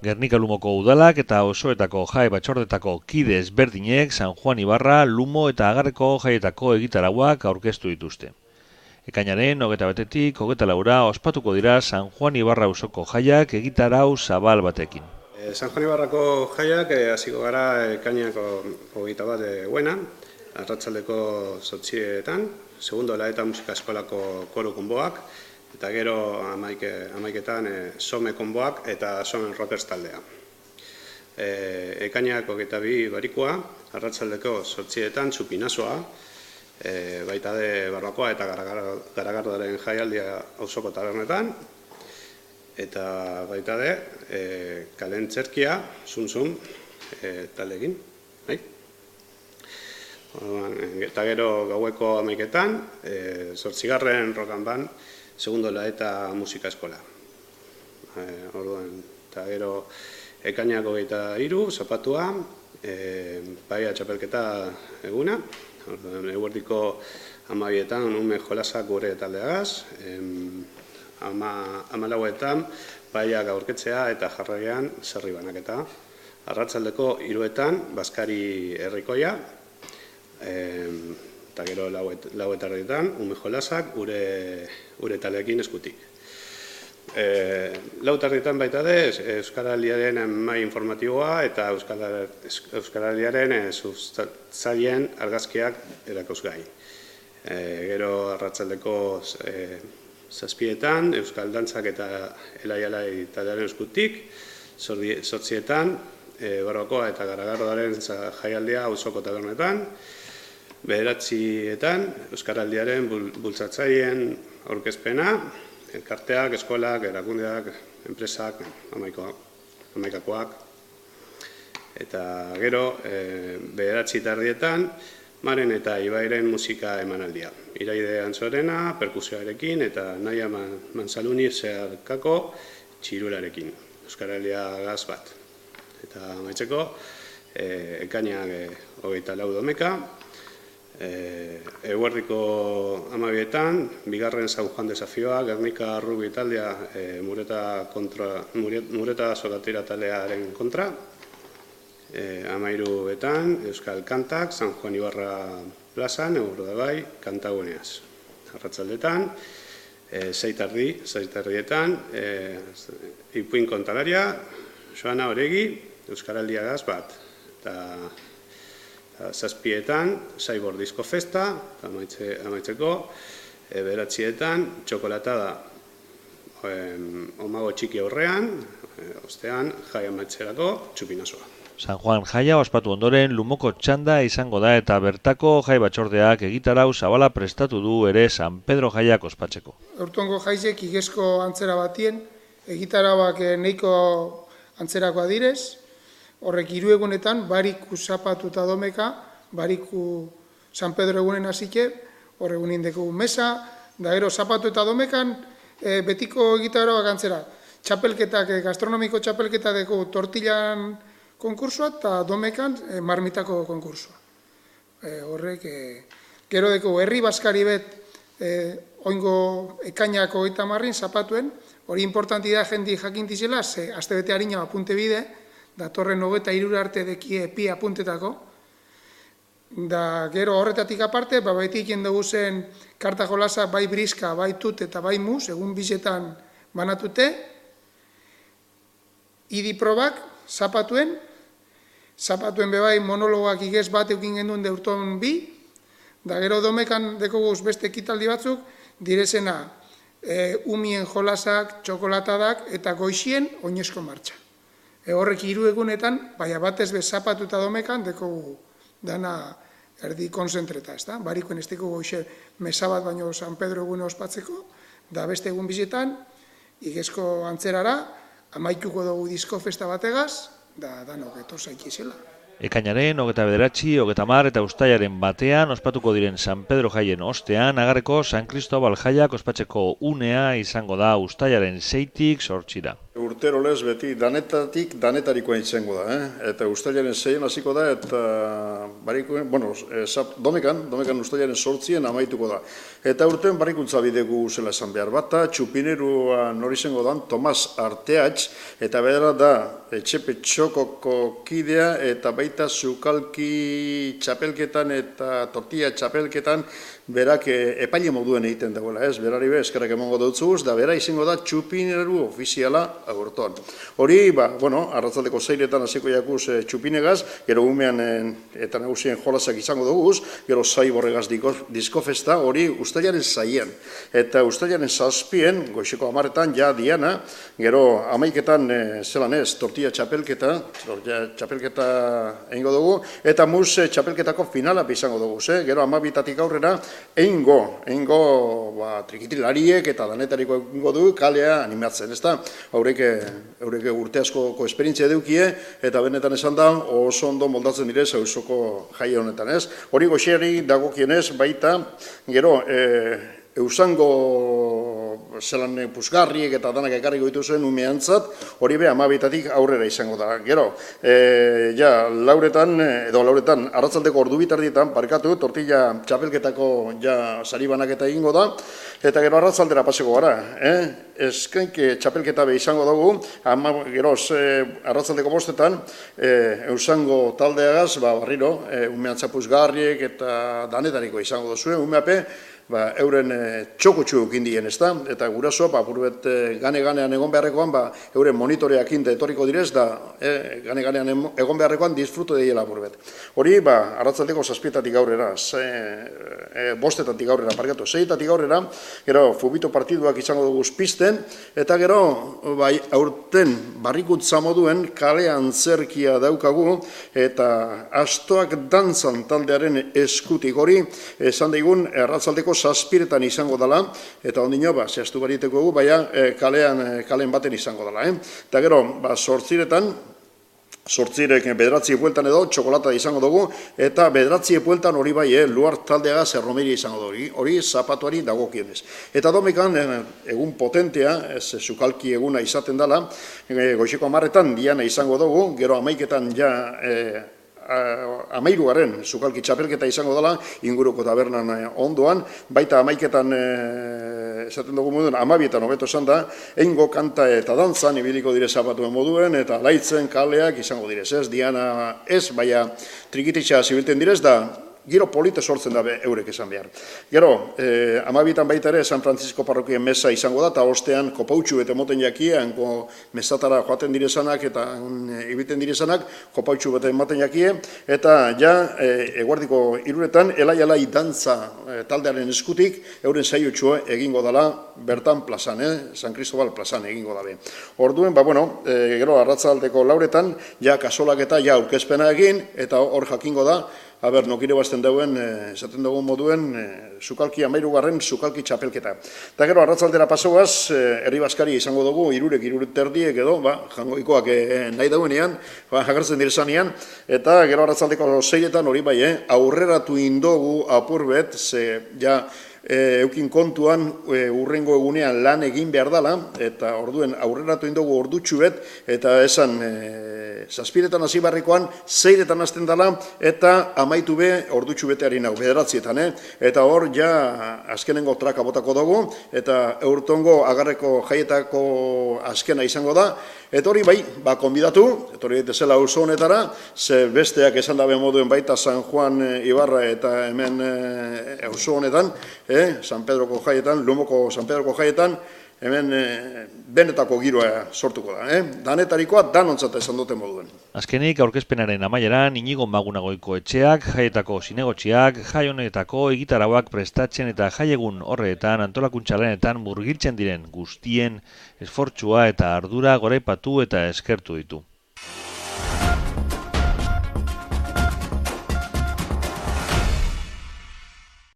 Gernika Lumoko udalak eta osoetako jai batzordetako kide ezberdinek San Juan Ibarra, Lumo eta Agarreko jaietako egitarauak aurkeztu dituzte. Ekainaren 21-tik 24 ospatuko dira San Juan Ibarra auzoko jaiak egitarau zabal batekin. San Juan Ibarrako jaiak hasiko gara ekainako 21 buena, arratsaldeko 8etan, segundo laeta musika eskolako koru konboak, eta gero amaiketan some konboak eta some rockers taldea. Ekainak 22 barikoa, arratsaldeko 8etan txupinazoa, baita de barbakoa eta garagardaren jaialdia auzoko tabernetan, eta baita de kalentzerkia, zum taldekin. Eta gero gaueko amaiketan, 8. rock and band, segundo laeta musika eskola. Eta gero ekainak 23, zapatua, paia txapelketa eguna, eguerdiko 12etan ume jolasak gure taldeagaz, 14etan paiak aurketzea eta jarraian zerri banaketa. Arratsaldeko 3etan Baskari herrikoia, eta gero 4etan ume jolasak gure taldeekin eskutik. 4etan baita dez, Euskaraldiaren mai informatiboa eta Euskaraldiaren sustatzaileen argazkiak erakusgai. Gero arratsaldeko 7etan Euskal Dantzak eta Elai taldearen eskutik, 8etan barbakoa eta garagardoaren jaialdia auzoko tabernetan, 9etan Euskaraldiaren bultzatzaileen aurkezpena, elkarteak, eskolak, erakundeak, enpresak, amaikakoak. Eta gero, 9:30 Maren eta Ibairen musika emanaldia. Iraide Antzorena, perkusioarekin eta Naia Manzaluni zeharkako txirularekin. Euskaraldia gaz bat. Eta amaitzeko, ekainak 24 domeka, eguerdiko 12etan, bigarren San Juan desafioa, Gernika Rugby taldea Mureta Sokatira taldearen kontra, 13etan Euskal Kantak, San Juan Ibarra plazan, Eurdabai, kantaguneaz. Arratsaldetan, 6:30etan, Ipuin kontalaria, Joana Oregi, Euskaraldia gaz bat. Eta 7etan, Saibor Disko Festa, amaitzeko, 9etan, txokolatada omago txiki aurrean, ostean, jai amaitzerako txupinazoa. San Juan jaia ospatu ondoren Lumoko txanda izango da eta bertako jai batzordeak egitarau zabala prestatu du ere San Pedro jaiak ospatzeko. Aurtengo jaizek igezko antzera batien, egitarauak nahiko antzerakoa direz, horrek 3 egunetan, bariku zapatu eta domeka, bariku San Pedro egunen hasike, horre egunin deko mesa, da gero zapatu eta domekan, betiko egitarauak antzera. Txapelketak, gastronomiko txapelketa deko tortillan konkursua eta domekan marmitako konkursua. Horrek, gero deko herri Baskari bet, oingo ekainako 30 zapatuen, hori importanti da jendi jakintizela, ze astebete harina apunte bide, datorren 23 arte dekie pi apuntetako, da gero horretatik aparte, beti iken dugu zen karta jolasa bai briska, bai tut eta bai mus, egun bizetan banatute, idiprobak, zapatuen bebai monologoak igez bat eukin genduen deurton bi, da gero domekan dekoguz beste ekitaldi batzuk, direzena umien jolasak, txokolatadak eta goixien oinezko martxa. Horrek 3 egunetan, baina batez bez zapatu eta domekan, dekogu dana erdi konzentreta, ez da? Barikoen ez deko goixe mesa bat baino San Pedro egune ospatzeko, da beste egun bizetan, igezko antzerara, amaituko dugu disko festa bategaz, da danok etor zaikizela. Ekainaren 29, 30 eta uztailaren batean ospatuko diren San Pedro jaien ostean, Agarreko San Cristobal jaiak ospatzeko unea izango da uztailaren 6-tik 8. Urtero lez beti danetatik danetarikoa izango da, eta uztailaren 6 hasiko da, eta domekan uztailaren 8 amaituko da. Eta urten barrikuntza bidegu zela esan behar bata, txupinerua nori izango da, Tomas Arteatx, eta bedera da Etxepe Txokoko kidea, eta baita sukalki txapelketan eta tortilla txapelketan, berak epaile moduen egiten dagoela, berari eskerrak emango dutzuz, da bera izango da txupineru ofiziala agortuan. Hori, arratzaldeko 6etan hasiko jakuz txupinegaz, gero umean eta nagusien jolasak izango duguz, gero Zaiborregaz diskofesta, hori ustailaren 6ean. Eta ustailaren 7ean, goizeko 10etan, ja diana, gero 11etan zelan ez, tortilla txapelketa egingo dugu, eta mus txapelketako finala izango dugu, gero 12etatik aurrera, eingo trikitilariek eta danetariko egingo du kalea animatzen, ezta? Haurek urte askoko esperientzia edukie, eta benetan esan da, oso ondo moldatzen direz auzoko jai honetan, ez? Hori goxeari dagokienez, baita, gero, eusango zelan puzgarriek eta danak ekarriko dituzuen umeantzat, hori 12etatik aurrera izango da. Gero, lauretan, arratzaldeko ordu bitardietan, parkatu, tortilla txapelketako sari banaketa egingo da, eta gero arratzaldera paseko gara. Eskainke txapelketa izango dugu, gero arratzaldeko 5etan, eusango taldeagaz, barriro, umeantza puzgarriek eta danetariko izango duzue, umeape, euren txokotxu ekindien, ezta? Eta guraso, apurbet gane-ganean egon beharrekoan, euren monitoreak inte etorriko direz, da gane-ganean egon beharrekoan disfruto deiela apurbet. Hori, arratzaldeko 7etatik aurrera, 5etatik aurrera, parkatu, 6etatik aurrera, gero, fubito partiduak izango dugu pisten, eta gero, aurten barrikuntza moduen kalean zerkia daukagu, eta astoak dantzan taldearen eskutik hori, esan daigun, arratzaldeko 7etan izango dela, eta ondino, zehaztu bariteko gu, kalean baten izango dela. Eta gero, 8etan, 8 bederatzi bueltan edo, txokolata izango dugu, eta bederatzi bueltan hori luar taldeagaz erromeria izango dugu, hori zapatuari dagokienez. Eta domekan, egun potentea, sukalki eguna izaten dela, goizeko 10etan diana izango dugu, gero 11etan 13. Sukalki txapelketa izango dela, inguruko tabernan ondoan, baita 11etan esaten dugu moduen, 12etan hobeto esan da, eingo kanta eta dantzan ibiliko dire zapatuen moduen, eta laitzen kaleak izango direz, ez, diana ez, baina trikititxa zibilten direz, da giro polite sortzen da eurek esan behar. Gero, 12etan baita ere San Francisco parrokien mesa izango da, eta ostean kopautxu bete moten jakie, hanko mesatara joaten direzanak eta ibiten direzanak, kopautxu bete moten jakie, eta eguardiko 3etan, elai dantza taldearen eskutik, euren saiotxua egingo dela bertan plazan, San Cristobal plazan egingo dabe. Orduen, gero arratzaldeko 4etan, kasolak eta aurkezpena egin, eta hor jakingo da, nokire bazten dauen, esaten dugun moduen, sukalki 13. sukalki txapelketa. Eta gero, arratzaldera pasoaz, herri baskari izango dugu, 3:30 edo, jangoikoak nahi dauenean, jakartzen direzanean, eta gero arratzaldeko 6etan hori aurreratu indogu apurbet, eukin kontuan urrengo egunean lan egin behar dela, eta orduen aurreratu indogu ordutxu bet, eta esan 7etan hasi barrikoan, 6etan hasten dela, eta amaitu be ordutxu beteari nau, 9etan, eta hor azkenengo traka botako dugu, eta eurtongo agarreko jaietako azkena izango da, eta hori konbidatu, eta hori zela oso honetara, ze besteak esan dabe moduen baita San Juan Ibarra eta hemen oso honetan, San Pedroko jaietan, Lumoko San Pedroko jaietan, hemen benetako giroa sortuko da. Danetarikoa danontzat esan duten moduen. Azkenik, aurkezpenaren amaieran, Inigo Magunagoiko etxeak, jaietako zinegotxiak, jai honetako egitarauak prestatzen eta jaiegun horretan, antolakuntzalanetan murgiltzen diren guztien esfortzua eta ardura goraipatu eta eskertu ditu.